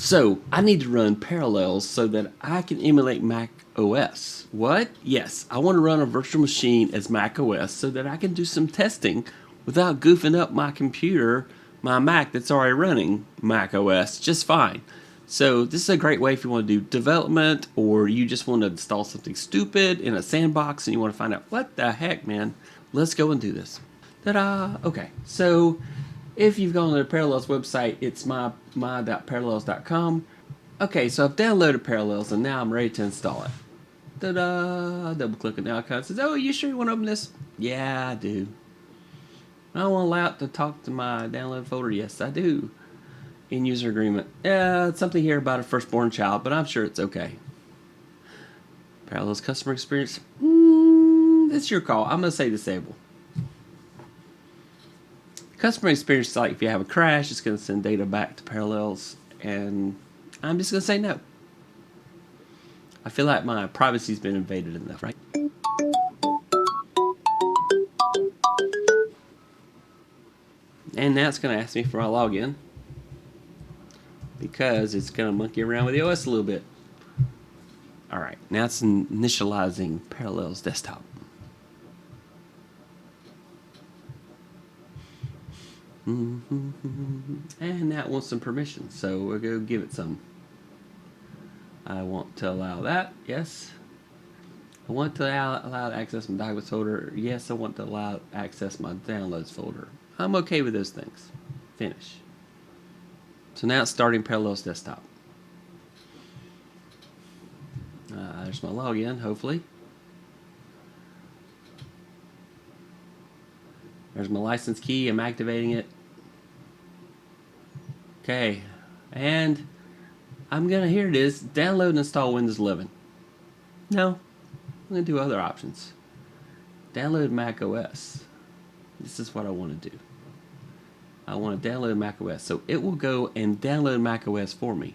So I need to run Parallels so that I can emulate Mac OS. What? Yes, I want to run a virtual machine as Mac OS so that I can do some testing without goofing up my computer, my Mac that's already running Mac OS just fine. So this is a great way if you want to do development, or you just want to install something stupid in a sandbox and you want to find out what the heck, man. Let's go and do this. Ta-da! Okay, so if you've gone to the Parallels website, it's my.parallels.com. Okay, so I've downloaded Parallels and now I'm ready to install it. Ta-da! Double click on the icon. It says, oh, you sure you want to open this? Yeah, I do. I want to allow it to talk to my download folder. Yes, I do. In user agreement. Yeah, it's something here about a firstborn child, but I'm sure it's okay. Parallels customer experience. That's your call. I'm going to say disable. Customer experience is like if you have a crash, it's going to send data back to Parallels, and I'm just going to say no. I feel like my privacy's been invaded enough, right? And now it's going to ask me for my login because it's going to monkey around with the OS a little bit. Alright, now it's initializing Parallels desktop. And that wants some permissions, so we'll go give it some. I want to allow that, yes. I want to allow to access my documents folder, yes. I want to allow to access my downloads folder. I'm okay with those things. Finish. So now it's starting Parallels desktop. There's my login, hopefully. There's my license key. I'm activating it. Okay, and here it is. Download and install Windows 11. No, I'm going to do other options. Download Mac OS. This is what I want to do. I want to download Mac OS. So it will go and download Mac OS for me.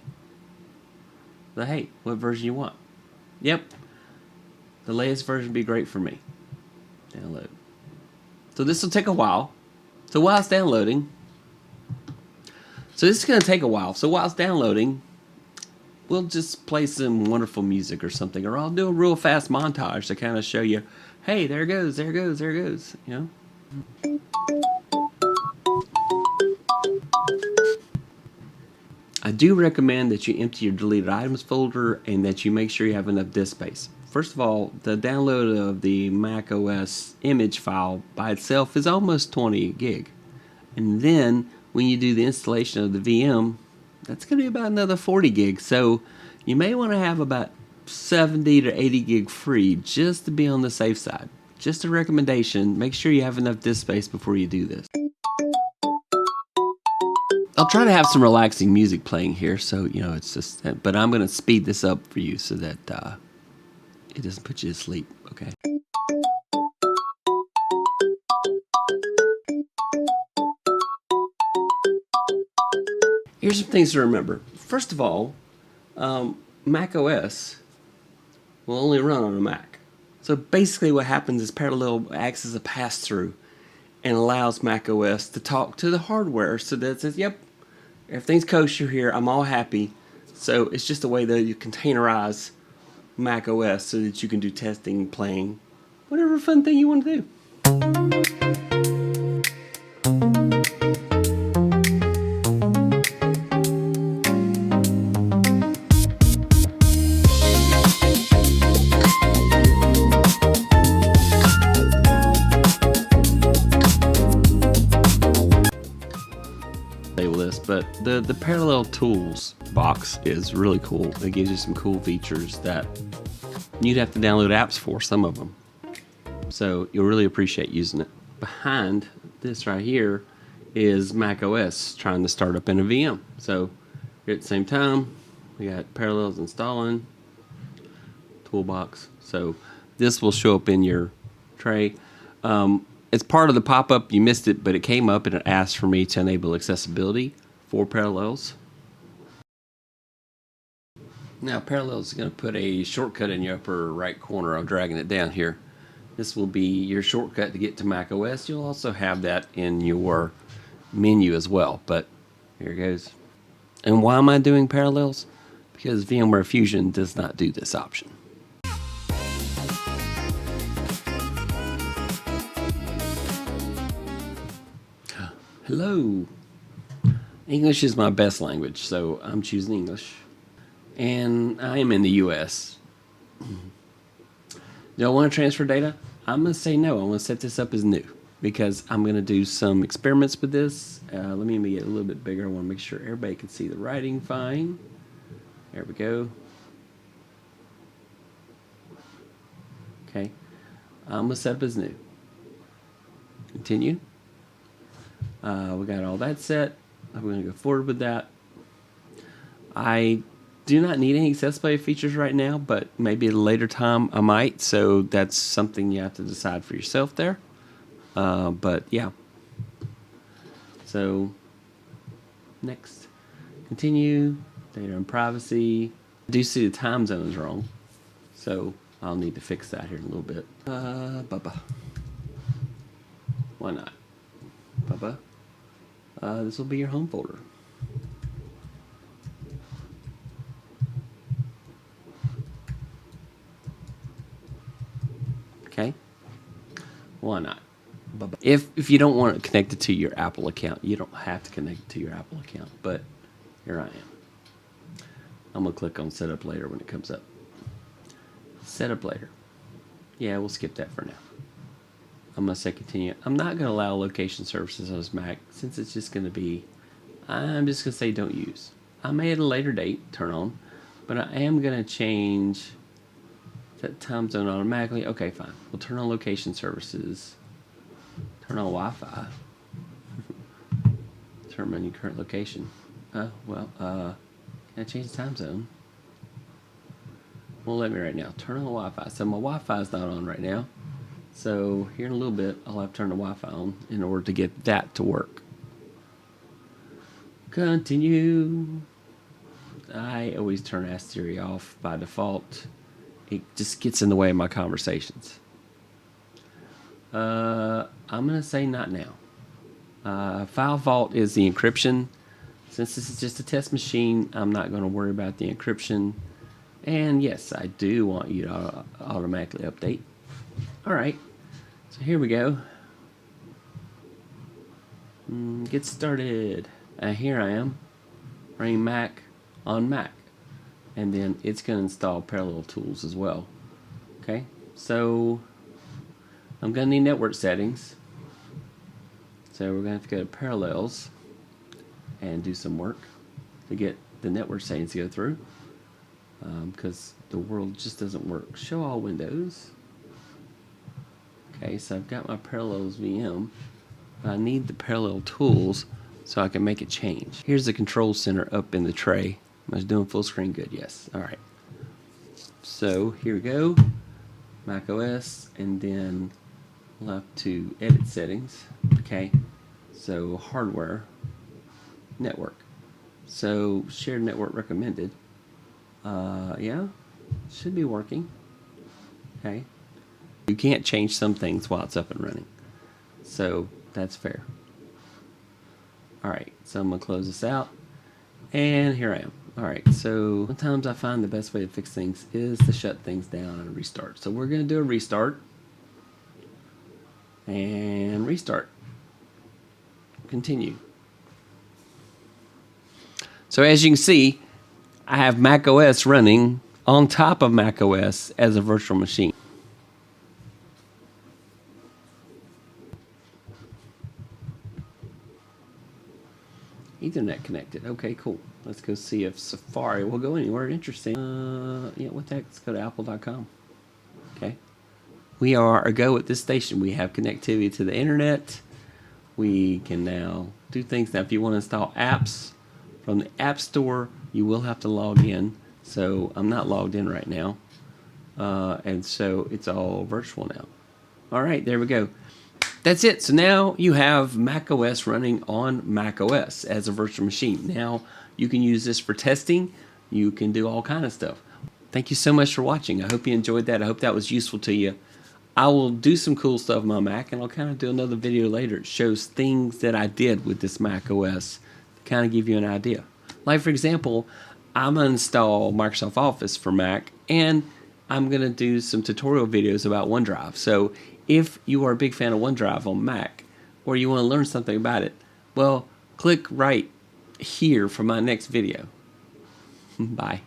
So hey, what version you want? Yep, the latest version would be great for me. Download. So this will take a while. So while it's downloading, so this is going to take a while. So while it's downloading, we'll just play some wonderful music or something, or I'll do a real fast montage to kind of show you, hey, there it goes, there it goes, there it goes, you know. I do recommend that you empty your deleted items folder and that you make sure you have enough disk space. First of all, the download of the Mac OS image file by itself is almost 20 gig. And then when you do the installation of the VM, that's going to be about another 40 gig. So you may want to have about 70 to 80 gig free just to be on the safe side. Just a recommendation, make sure you have enough disk space before you do this. I'll try to have some relaxing music playing here, so you know it's just. But I'm going to speed this up for you so that it doesn't put you to sleep. Okay. Here's some things to remember. First of all, Mac OS will only run on a Mac. So basically, what happens is Parallel acts as a pass-through and allows Mac OS to talk to the hardware, so that it says, "Yep, everything's kosher here. I'm all happy." So it's just a way that you containerize Mac OS so that you can do testing, playing, whatever fun thing you want to do. This, but the Parallel Tools box is really cool. It gives you some cool features that you'd have to download apps for, some of them. So you'll really appreciate using it. Behind this right here is Mac OS trying to start up in a VM. So here at the same time, we got Parallels installing, Toolbox. So this will show up in your tray. It's part of the pop-up. You missed it, but it came up and it asked for me to enable accessibility for Parallels. Now Parallels is going to put a shortcut in your upper right corner. I'm dragging it down here. This will be your shortcut to get to Mac OS. You'll also have that in your menu as well, but here it goes. And why am I doing parallels? Because VMware Fusion does not do this option. Hello. English is my best language, so I'm choosing English. And I am in the US. Do I want to transfer data? I'm going to say no. I want to set this up as new because I'm going to do some experiments with this. Let me get a little bit bigger. I want to make sure everybody can see the writing fine. There we go. Okay. I'm going to set up as new. Continue. We got all that set. I'm going to go forward with that. I do not need any accessibility features right now, but maybe at a later time I might. So that's something you have to decide for yourself there. But yeah. So next, continue. Data and privacy. I do see the time zone is wrong, so I'll need to fix that here in a little bit. Bubba. Why not? Bubba. This will be your home folder. Okay. Why not? Bubba. If you don't want it connected to your Apple account, you don't have to connect it to your Apple account. But here I am. I'm gonna click on Setup Later when it comes up. Setup Later. Yeah, we'll skip that for now. I'm going to say continue. I'm not going to allow location services on this Mac since it's just going to be, I'm just going to say don't use. I may at a later date turn on, but I am going to change that time zone automatically. Okay, fine. We'll turn on location services. Turn on Wi-Fi. Turn on your current location. Can I change the time zone? Won't let me right now. Turn on the Wi-Fi. So my Wi-Fi is not on right now. So here in a little bit, I'll have to turn the Wi-Fi on in order to get that to work. Continue. I always turn Ask Siri off by default. It just gets in the way of my conversations. I'm going to say not now. File vault is the encryption. Since this is just a test machine, I'm not going to worry about the encryption. And yes, I do want you to automatically update. All right, so here we go. Get started. Here I am, running Mac on Mac. And then it's going to install parallel tools as well. Okay, so I'm going to need network settings. So we're going to have to go to Parallels and do some work to get the network settings to go through. Because the world just doesn't work. Show all windows. Okay, so I've got my Parallels VM. I need the parallel tools so I can make a change. Here's the control center up in the tray. Am I doing full screen? Good, yes. All right. So here we go. macOS, and then we'll have to edit settings. Okay, so hardware, network. So shared network recommended. Yeah, should be working. Okay. You can't change some things while it's up and running. So that's fair. Alright, so I'm going to close this out. And here I am. Alright, so sometimes I find the best way to fix things is to shut things down and restart. So we're going to do a restart. And restart. Continue. So as you can see, I have macOS running on top of macOS as a virtual machine. Ethernet connected. Okay, cool. Let's go see if Safari will go anywhere interesting. Yeah, what the heck? Let's go to apple.com. Okay. We are a go at this station. We have connectivity to the internet. We can now do things. Now, if you want to install apps from the App Store, you will have to log in. So I'm not logged in right now. And so it's all virtual now. All right, there we go. That's it. So now you have macOS running on macOS as a virtual machine. Now you can use this for testing. You can do all kind of stuff. Thank you so much for watching. I hope you enjoyed that. I hope that was useful to you. I will do some cool stuff on my Mac, and I'll kind of do another video later. It shows things that I did with this macOS to kind of give you an idea. Like, for example, I'm going to install Microsoft Office for Mac, and I'm going to do some tutorial videos about OneDrive. So if you are a big fan of OneDrive on Mac, or you want to learn something about it, well, click right here for my next video. Bye.